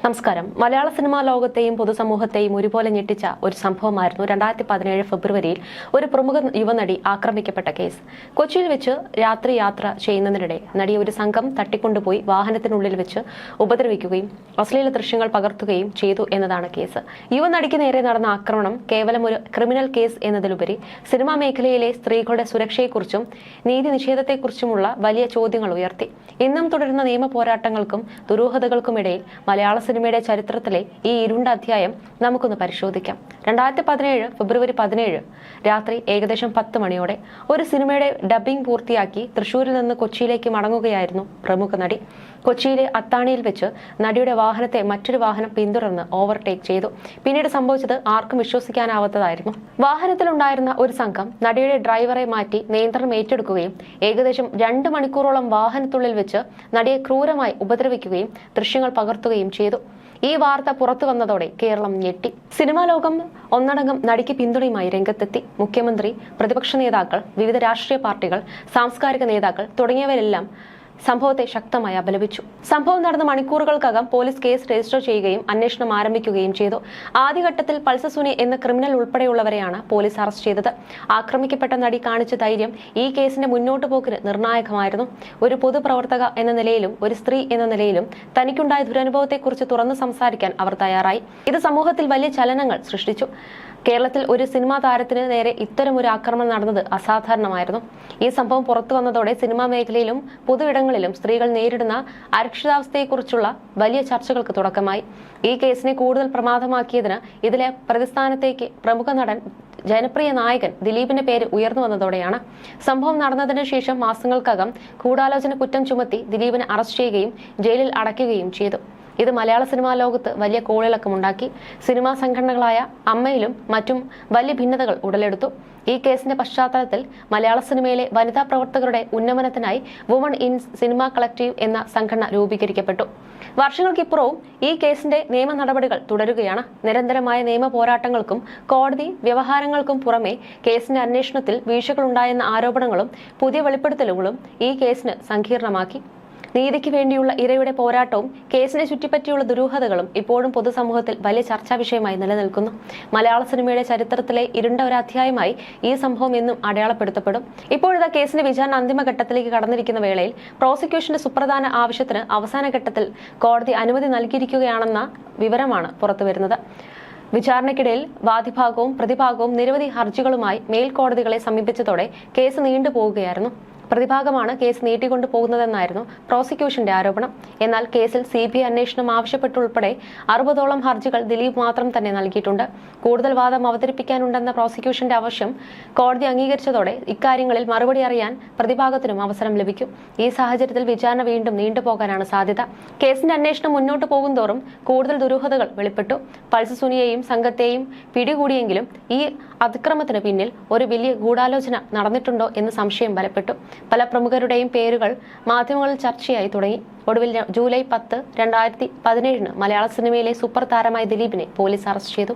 നമസ്കാരം. മലയാള സിനിമാ ലോകത്തെയും പൊതുസമൂഹത്തെയും ഒരുപോലെ ഞെട്ടിച്ച ഒരു സംഭവമായിരുന്നു 2017 ഫെബ്രുവരിയിൽ ഒരു പ്രമുഖ യുവനടി ആക്രമിക്കപ്പെട്ട കേസ്. കൊച്ചിയിൽ വെച്ച് രാത്രി യാത്ര ചെയ്യുന്നതിനിടെ നടിയെ ഒരു സംഘം തട്ടിക്കൊണ്ടുപോയി വാഹനത്തിനുള്ളിൽ വെച്ച് ഉപദ്രവിക്കുകയും അശ്ലീല ദൃശ്യങ്ങൾ പകർത്തുകയും ചെയ്തു എന്നതാണ് കേസ്. യുവനടിക്ക് നേരെ നടന്ന ആക്രമണം കേവലം ഒരു ക്രിമിനൽ കേസ് എന്നതിലുപരി സിനിമാ മേഖലയിലെ സ്ത്രീകളുടെ സുരക്ഷയെക്കുറിച്ചും നീതി നിഷേധത്തെക്കുറിച്ചുമുള്ള വലിയ ചോദ്യങ്ങൾ ഉയർത്തി. ഇന്നും തുടരുന്ന നിയമ പോരാട്ടങ്ങൾക്കും ദുരൂഹതകൾക്കുമിടയിൽ മലയാള സിനിമയുടെ ചരിത്രത്തിലെ ഈ ഇരുണ്ട അധ്യായം നമുക്കൊന്ന് പരിശോധിക്കാം. 2017 ഫെബ്രുവരി 17 രാത്രി ഏകദേശം 10 മണിയോടെ ഒരു സിനിമയുടെ ഡബ്ബിംഗ് പൂർത്തിയാക്കി തൃശൂരിൽ നിന്ന് കൊച്ചിയിലേക്ക് മടങ്ങുകയായിരുന്നു പ്രമുഖ നടി. കൊച്ചിയിലെ അത്താണിയിൽ വെച്ച് നടിയുടെ വാഹനത്തെ മറ്റൊരു വാഹനം പിന്തുടർന്ന് ഓവർടേക്ക് ചെയ്തു. പിന്നീട് സംഭവിച്ചത് ആർക്കും വിശ്വസിക്കാനാവാത്തതായിരുന്നു. വാഹനത്തിലുണ്ടായിരുന്ന ഒരു സംഘം നടിയുടെ ഡ്രൈവറെ മാറ്റി നിയന്ത്രണം ഏറ്റെടുക്കുകയും ഏകദേശം 2 മണിക്കൂറോളം വാഹനത്തുള്ളിൽ വെച്ച് നടിയെ ക്രൂരമായി ഉപദ്രവിക്കുകയും ദൃശ്യങ്ങൾ പകർത്തുകയും ചെയ്തു. ഈ വാർത്ത പുറത്തു വന്നതോടെ കേരളം ഞെട്ടി. സിനിമാ ലോകം ഒന്നടങ്കം നടിക്ക് പിന്തുണയുമായി രംഗത്തെത്തി. മുഖ്യമന്ത്രി, പ്രതിപക്ഷ നേതാക്കൾ, വിവിധ രാഷ്ട്രീയ പാർട്ടികൾ, സാംസ്കാരിക നേതാക്കൾ തുടങ്ങിയവരെല്ലാം സംഭവത്തെ ശക്തമായി അപലപിച്ചു. സംഭവം നടന്ന മണിക്കൂറുകൾക്കകം പോലീസ് കേസ് രജിസ്റ്റർ ചെയ്യുകയും അന്വേഷണം ആരംഭിക്കുകയും ചെയ്തു. ആദ്യഘട്ടത്തിൽ പൾസർ സുനി എന്ന ക്രിമിനൽ ഉൾപ്പെടെയുള്ളവരെയാണ് പോലീസ് അറസ്റ്റ് ചെയ്തത്. ആക്രമിക്കപ്പെട്ട നടി കാണിച്ച ധൈര്യം ഈ കേസിന്റെ മുന്നോട്ടു പോക്കിന് നിർണായകമായിരുന്നു. ഒരു പൊതുപ്രവർത്തക എന്ന നിലയിലും ഒരു സ്ത്രീ എന്ന നിലയിലും തനിക്കുണ്ടായ ദുരനുഭവത്തെക്കുറിച്ച് തുറന്നു സംസാരിക്കാൻ അവർ തയ്യാറായി. ഇത് സമൂഹത്തിൽ വലിയ ചലനങ്ങൾ സൃഷ്ടിച്ചു. കേരളത്തിൽ ഒരു സിനിമാ താരത്തിന് നേരെ ഇത്തരമൊരു ആക്രമണം നടന്നത് അസാധാരണമായിരുന്നു. ഈ സംഭവം പുറത്തു വന്നതോടെ സിനിമാ മേഖലയിലും പൊതുയിടങ്ങളിലും സ്ത്രീകൾ നേരിടുന്ന അരക്ഷിതാവസ്ഥയെക്കുറിച്ചുള്ള വലിയ ചർച്ചകൾക്ക് തുടക്കമായി. ഈ കേസിനെ കൂടുതൽ പ്രമാദമാക്കിയതിന് ഇതിലെ പ്രതിസ്ഥാനത്തേക്ക് പ്രമുഖ നടൻ, ജനപ്രിയ നായകൻ ദിലീപിന്റെ പേര് ഉയർന്നു വന്നതോടെയാണ്. സംഭവം നടന്നതിന് ശേഷം മാസങ്ങൾക്കകം ഗൂഢാലോചന കുറ്റം ചുമത്തി ദിലീപിനെ അറസ്റ്റ് ചെയ്യുകയും ജയിലിൽ അടയ്ക്കുകയും ചെയ്തു. ഇത് മലയാള സിനിമാ ലോകത്ത് വലിയ കോളിളക്കമുണ്ടാക്കി. സിനിമാ സംഘടനകളായ അമ്മയിലും മറ്റും വലിയ ഭിന്നതകൾ ഉടലെടുത്തു. ഈ കേസിന്റെ പശ്ചാത്തലത്തിൽ മലയാള സിനിമയിലെ വനിതാ പ്രവർത്തകരുടെ ഉന്നമനത്തിനായി വുമൺ ഇൻ സിനിമ കളക്റ്റീവ് എന്ന സംഘടന രൂപീകരിക്കപ്പെട്ടു. വർഷങ്ങൾക്കിപ്പുറവും ഈ കേസിന്റെ നിയമ നടപടികൾ തുടരുകയാണ്. നിരന്തരമായ നിയമ പോരാട്ടങ്ങൾക്കും കോടതി വ്യവഹാരങ്ങൾക്കും പുറമെ കേസിന്റെ അന്വേഷണത്തിൽ വീഴ്ചകളുണ്ടായെന്ന ആരോപണങ്ങളും പുതിയ വെളിപ്പെടുത്തലുകളും ഈ കേസിന് സങ്കീർണമാക്കി. നീതിക്ക് വേണ്ടിയുള്ള ഇരയുടെ പോരാട്ടവും കേസിനെ ചുറ്റിപ്പറ്റിയുള്ള ദുരൂഹതകളും ഇപ്പോഴും പൊതുസമൂഹത്തിൽ വലിയ ചർച്ചാ വിഷയമായി നിലനിൽക്കുന്നു. മലയാള സിനിമയുടെ ചരിത്രത്തിലെ ഇരുണ്ട ഒരു അധ്യായമായി ഈ സംഭവം എന്നും അടയാളപ്പെടുത്തപ്പെടും. ഇപ്പോഴത്തെ കേസിന്റെ വിചാരണ അന്തിമഘട്ടത്തിലേക്ക് കടന്നിരിക്കുന്ന വേളയിൽ പ്രോസിക്യൂഷന്റെ സുപ്രധാന ആവശ്യത്തിന് അവസാന ഘട്ടത്തിൽ കോടതി അനുമതി നൽകിയിരിക്കുകയാണെന്ന വിവരമാണ് പുറത്തുവരുന്നത്. വിചാരണയ്ക്കിടയിൽ വാദിഭാഗവും പ്രതിഭാഗവും നിരവധി ഹർജികളുമായി മേൽക്കോടതികളെ സമീപിച്ചതോടെ കേസ് നീണ്ടുപോവുകയായിരുന്നു. പ്രതിഭാഗമാണ് കേസ് നീട്ടിക്കൊണ്ടു പോകുന്നതെന്നായിരുന്നു പ്രോസിക്യൂഷന്റെ ആരോപണം. എന്നാൽ കേസിൽ CBI അന്വേഷണം ആവശ്യപ്പെട്ടുൾപ്പെടെ 60ഓളം ഹർജികൾ ദിലീപ് മാത്രം തന്നെ നൽകിയിട്ടുണ്ട്. കൂടുതൽ വാദം അവതരിപ്പിക്കാനുണ്ടെന്ന പ്രോസിക്യൂഷന്റെ ആവശ്യം കോടതി അംഗീകരിച്ചതോടെ ഇക്കാര്യങ്ങളിൽ മറുപടി അറിയാൻ പ്രതിഭാഗത്തിനും അവസരം ലഭിക്കും. ഈ സാഹചര്യത്തിൽ വിചാരണ വീണ്ടും നീണ്ടുപോകാനാണ് സാധ്യത. കേസിന്റെ അന്വേഷണം മുന്നോട്ട് പോകുന്തോറും കൂടുതൽ ദുരൂഹതകൾ വെളിപ്പെട്ടു. പൾസർ സുനിയെയും സംഘത്തെയും പിടികൂടിയെങ്കിലും ഈ അതിക്രമത്തിന് പിന്നിൽ ഒരു വലിയ ഗൂഢാലോചന നടന്നിട്ടുണ്ടോ എന്ന് സംശയം ബലപ്പെട്ടു. പല പ്രമുഖരുടെയും പേരുകൾ മാധ്യമങ്ങളിൽ ചർച്ചയായി തുടങ്ങി. ഒടുവിൽ ജൂലൈ 10, 2017 മലയാള സിനിമയിലെ സൂപ്പർ താരമായ ദിലീപിനെ പോലീസ് അറസ്റ്റ് ചെയ്തു.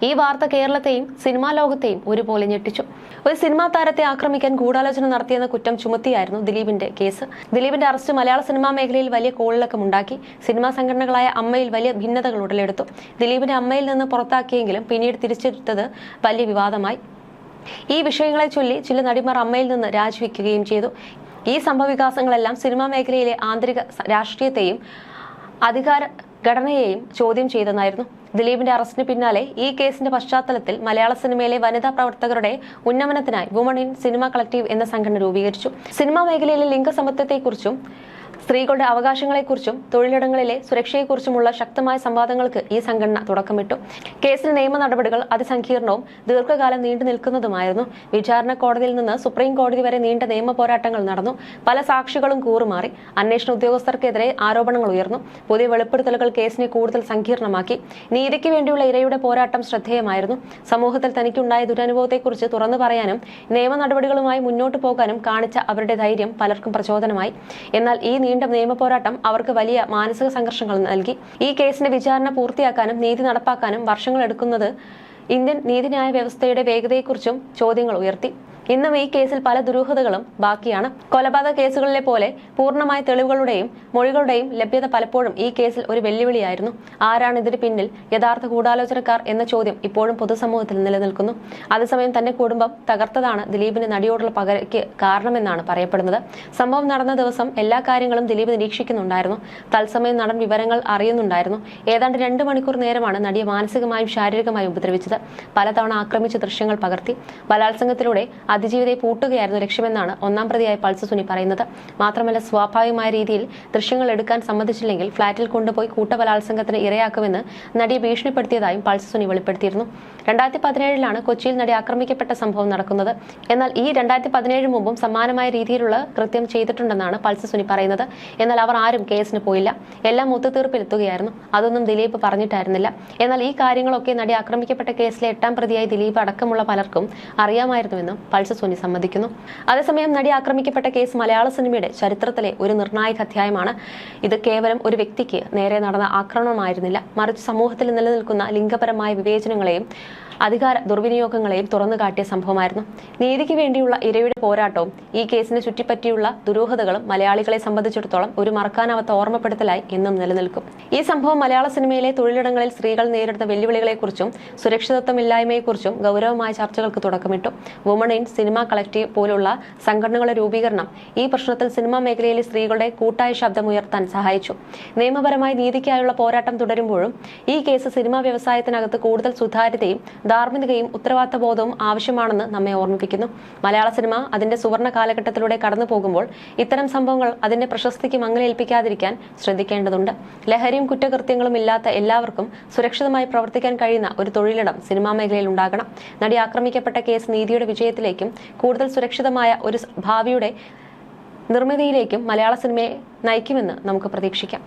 ഈ വാർത്ത കേരളത്തെയും സിനിമാ ലോകത്തെയും ഒരുപോലെ ഞെട്ടിച്ചു. ഒരു സിനിമാ താരത്തെ ആക്രമിക്കാൻ ഗൂഢാലോചന നടത്തിയെന്ന കുറ്റം ചുമത്തിയായിരുന്നു ദിലീപിന്റെ കേസ്. ദിലീപിന്റെ അറസ്റ്റ് മലയാള സിനിമാ മേഖലയിൽ വലിയ കോളിളക്കമുണ്ടാക്കി. സിനിമാ സംഘടനകളായ അമ്മയിൽ വലിയ ഭിന്നതകൾ ഉടലെടുത്തു. ദിലീപിനെ അമ്മയിൽ നിന്ന് പുറത്താക്കിയെങ്കിലും പിന്നീട് തിരിച്ചെടുത്തത് വലിയ വിവാദമായി. ഈ വിഷയങ്ങളെ ചൊല്ലി ചില നടിമാർ അമ്മയിൽ നിന്ന് രാജിവെക്കുകയും ചെയ്തു. ഈ സംഭവവികാസങ്ങളെല്ലാം സിനിമാ മേഖലയിലെ ആന്തരിക രാഷ്ട്രീയത്തെയും അധികാര ഘടനയെയും ചോദ്യം ചെയ്തെന്നായിരുന്നു. ദിലീപിന്റെ അറസ്റ്റിന് പിന്നാലെ ഈ കേസിന്റെ പശ്ചാത്തലത്തിൽ മലയാള സിനിമയിലെ വനിതാ പ്രവർത്തകരുടെ ഉന്നമനത്തിനായി വുമൺ ഇൻ സിനിമ കളക്റ്റീവ് എന്ന സംഘടന രൂപീകരിച്ചു. സിനിമാ മേഖലയിലെ ലിംഗസമത്വത്തെക്കുറിച്ചും സ്ത്രീകളുടെ അവകാശങ്ങളെക്കുറിച്ചും തൊഴിലിടങ്ങളിലെ സുരക്ഷയെക്കുറിച്ചുമുള്ള ശക്തമായ സംവാദങ്ങൾക്ക് ഈ സംഘടന തുടക്കമിട്ടു. കേസിൽ നിയമ നടപടികൾ അതിസങ്കീർണവും ദീർഘകാലം നീണ്ടു നിൽക്കുന്നതുമായിരുന്നു. വിചാരണ കോടതിയിൽ നിന്ന് സുപ്രീം കോടതി വരെ നീണ്ട നിയമ പോരാട്ടങ്ങൾ നടന്നു. പല സാക്ഷികളും കൂറുമാറി. അന്വേഷണ ഉദ്യോഗസ്ഥർക്കെതിരെ ആരോപണങ്ങൾ ഉയർന്നു. പുതിയ വെളിപ്പെടുത്തലുകൾ കേസിനെ കൂടുതൽ സങ്കീർണമാക്കി. നീതിക്ക് വേണ്ടിയുള്ള ഇരയുടെ പോരാട്ടം ശ്രദ്ധേയമായിരുന്നു. സമൂഹത്തിൽ തനിക്കുണ്ടായ ദുരനുഭവത്തെക്കുറിച്ച് തുറന്നു പറയാനും നിയമ നടപടികളുമായി മുന്നോട്ടു പോകാനും കാണിച്ച അവരുടെ ധൈര്യം പലർക്കും പ്രചോദനമായി. എന്നാൽ ഈ നീണ്ട നിയമ പോരാട്ടം അവർക്ക് വലിയ മാനസിക സംഘർഷങ്ങൾ നൽകി. ഈ കേസിന്റെ വിചാരണ പൂർത്തിയാക്കാനും നീതി നടപ്പാക്കാനും വർഷങ്ങൾ എടുക്കുന്നത് ഇന്ത്യൻ നീതിന്യായ വ്യവസ്ഥയുടെ വേഗതയെക്കുറിച്ചും ചോദ്യങ്ങൾ ഉയർത്തി. ഇന്നും ഈ കേസിൽ പല ദുരൂഹതകളും ബാക്കിയാണ്. കൊലപാതക കേസുകളിലെ പോലെ പൂർണ്ണമായ തെളിവുകളുടെയും മൊഴികളുടെയും ലഭ്യത പലപ്പോഴും ഈ കേസിൽ ഒരു വെല്ലുവിളിയായിരുന്നു. ആരാണ് ഇതിന് പിന്നിൽ യഥാർത്ഥ ഗൂഢാലോചനക്കാർ എന്ന ചോദ്യം ഇപ്പോഴും പൊതുസമൂഹത്തിൽ നിലനിൽക്കുന്നു. അതേസമയം തന്റെ കുടുംബം തകർത്തതാണ് ദിലീപിന് നടിയോടുള്ള പകയ്ക്ക് കാരണമെന്നാണ് പറയപ്പെടുന്നത്. സംഭവം നടന്ന ദിവസം എല്ലാ കാര്യങ്ങളും ദിലീപ് നിരീക്ഷിക്കുന്നുണ്ടായിരുന്നു. തത്സമയം നടൻ വിവരങ്ങൾ അറിയുന്നുണ്ടായിരുന്നു. ഏതാണ്ട് 2 മണിക്കൂർ നേരമാണ് നടിയെ മാനസികമായും ശാരീരികമായും ഉപദ്രവിച്ചത്. പലതവണ ആക്രമിച്ച ദൃശ്യങ്ങൾ പകർത്തി. ബലാത്സംഗത്തിലൂടെ അതിജീവിതയെ പൂട്ടുകയായിരുന്നു ലക്ഷ്യമെന്നാണ് ഒന്നാം പ്രതിയായ പൾസ് സുനി പറയുന്നത്. മാത്രമല്ല, സ്വാഭാവികമായ രീതിയിൽ ദൃശ്യങ്ങൾ എടുക്കാൻ സമ്മതിച്ചില്ലെങ്കിൽ ഫ്ളാറ്റിൽ കൊണ്ടുപോയി കൂട്ടബലാത്സംഗത്തിന് ഇരയാക്കുമെന്ന് നടിയെ ഭീഷണിപ്പെടുത്തിയതായും പൾസ് സുനി വെളിപ്പെടുത്തിയിരുന്നു. 2017-ലാണ് കൊച്ചിയിൽ നടി ആക്രമിക്കപ്പെട്ട സംഭവം നടക്കുന്നത്. എന്നാൽ ഈ 2017 മുമ്പും സമാനമായ രീതിയിലുള്ള കൃത്യം ചെയ്തിട്ടുണ്ടെന്നാണ് പൾസ് സുനി പറയുന്നത്. എന്നാൽ അവർ ആരും കേസിന് പോയില്ല. എല്ലാം ഒത്തുതീർപ്പിലെത്തുകയായിരുന്നു. അതൊന്നും ദിലീപ് പറഞ്ഞിട്ടായിരുന്നില്ല. എന്നാൽ ഈ കാര്യങ്ങളൊക്കെ നടി ആക്രമിക്കപ്പെട്ട കേസിലെ 8ാം പ്രതിയായി ദിലീപ് അടക്കമുള്ള പലർക്കും അറിയാമായിരുന്നുവെന്നും പൾസ് സുനി സമ്മതിക്കുന്നു. അതേസമയം നടി ആക്രമിക്കപ്പെട്ട കേസ് മലയാള സിനിമയുടെ ചരിത്രത്തിലെ ഒരു നിർണായക അധ്യായമാണ്. ഇത് കേവലം ഒരു വ്യക്തിക്ക് നേരെ നടന്ന ആക്രമണമായിരുന്നില്ല, മറിച്ച് സമൂഹത്തിൽ നിലനിൽക്കുന്ന ലിംഗപരമായ വിവേചനങ്ങളെയും അധികാര ദുർവിനിയോഗങ്ങളെയും തുറന്നുകാട്ടിയ സംഭവമായിരുന്നു. നീതിക്ക് വേണ്ടിയുള്ള ഇരയുടെ പോരാട്ടവും ഈ കേസിനെ ചുറ്റിപ്പറ്റിയുള്ള ദുരൂഹതകളും മലയാളികളെ സംബന്ധിച്ചിടത്തോളം ഒരു മറക്കാനാവാത്ത ഓർമ്മപ്പെടുത്തലായി എന്നും നിലനിൽക്കും. ഈ സംഭവം മലയാള സിനിമയിലെ തൊഴിലിടങ്ങളിൽ സ്ത്രീകൾ നേരിടുന്ന വെല്ലുവിളികളെക്കുറിച്ചും സുരക്ഷിതത്വമില്ലായ്മയെക്കുറിച്ചും ഗൗരവമായ ചർച്ചകൾക്ക് തുടക്കമിട്ടു. വുമൺ ഇൻ സിനിമ കളക്റ്റീവ് പോലുള്ള സംഘടനകളുടെ രൂപീകരണം ഈ പ്രശ്നത്തിൽ സിനിമാ മേഖലയിലെ സ്ത്രീകളുടെ കൂട്ടായ ശബ്ദമുയർത്താൻ സഹായിച്ചു. നിയമപരമായ നീതിക്കായുള്ള പോരാട്ടം തുടരുമ്പോഴും ഈ കേസ് സിനിമാ വ്യവസായത്തിനകത്ത് കൂടുതൽ സുതാര്യതയും ധാർമ്മികതയും ഉത്തരവാദിത്തബോധവും ആവശ്യമാണെന്ന് നമ്മെ ഓർമ്മിപ്പിക്കുന്നു. മലയാള സിനിമ അതിന്റെ സുവർണ്ണ കാലഘട്ടത്തിലൂടെ കടന്നു പോകുമ്പോൾ ഇത്തരം സംഭവങ്ങൾ അതിന്റെ പ്രശസ്തിക്ക് മങ്ങലേൽപ്പിക്കാതിരിക്കാൻ ശ്രദ്ധിക്കേണ്ടതുണ്ട്. ലഹരിയും കുറ്റകൃത്യങ്ങളും ഇല്ലാത്ത എല്ലാവർക്കും സുരക്ഷിതമായി പ്രവർത്തിക്കാൻ കഴിയുന്ന ഒരു തൊഴിലിടം സിനിമാ മേഖലയിൽ ഉണ്ടാകണം. നടി ആക്രമിക്കപ്പെട്ട കേസ് നീതിയുടെ വിജയത്തിലേക്കും കൂടുതൽ സുരക്ഷിതമായ ഒരു ഭാവിയുടെ നിർമ്മിതിയിലേക്കും മലയാള സിനിമയെ നയിക്കുമെന്ന് നമുക്ക് പ്രതീക്ഷിക്കാം.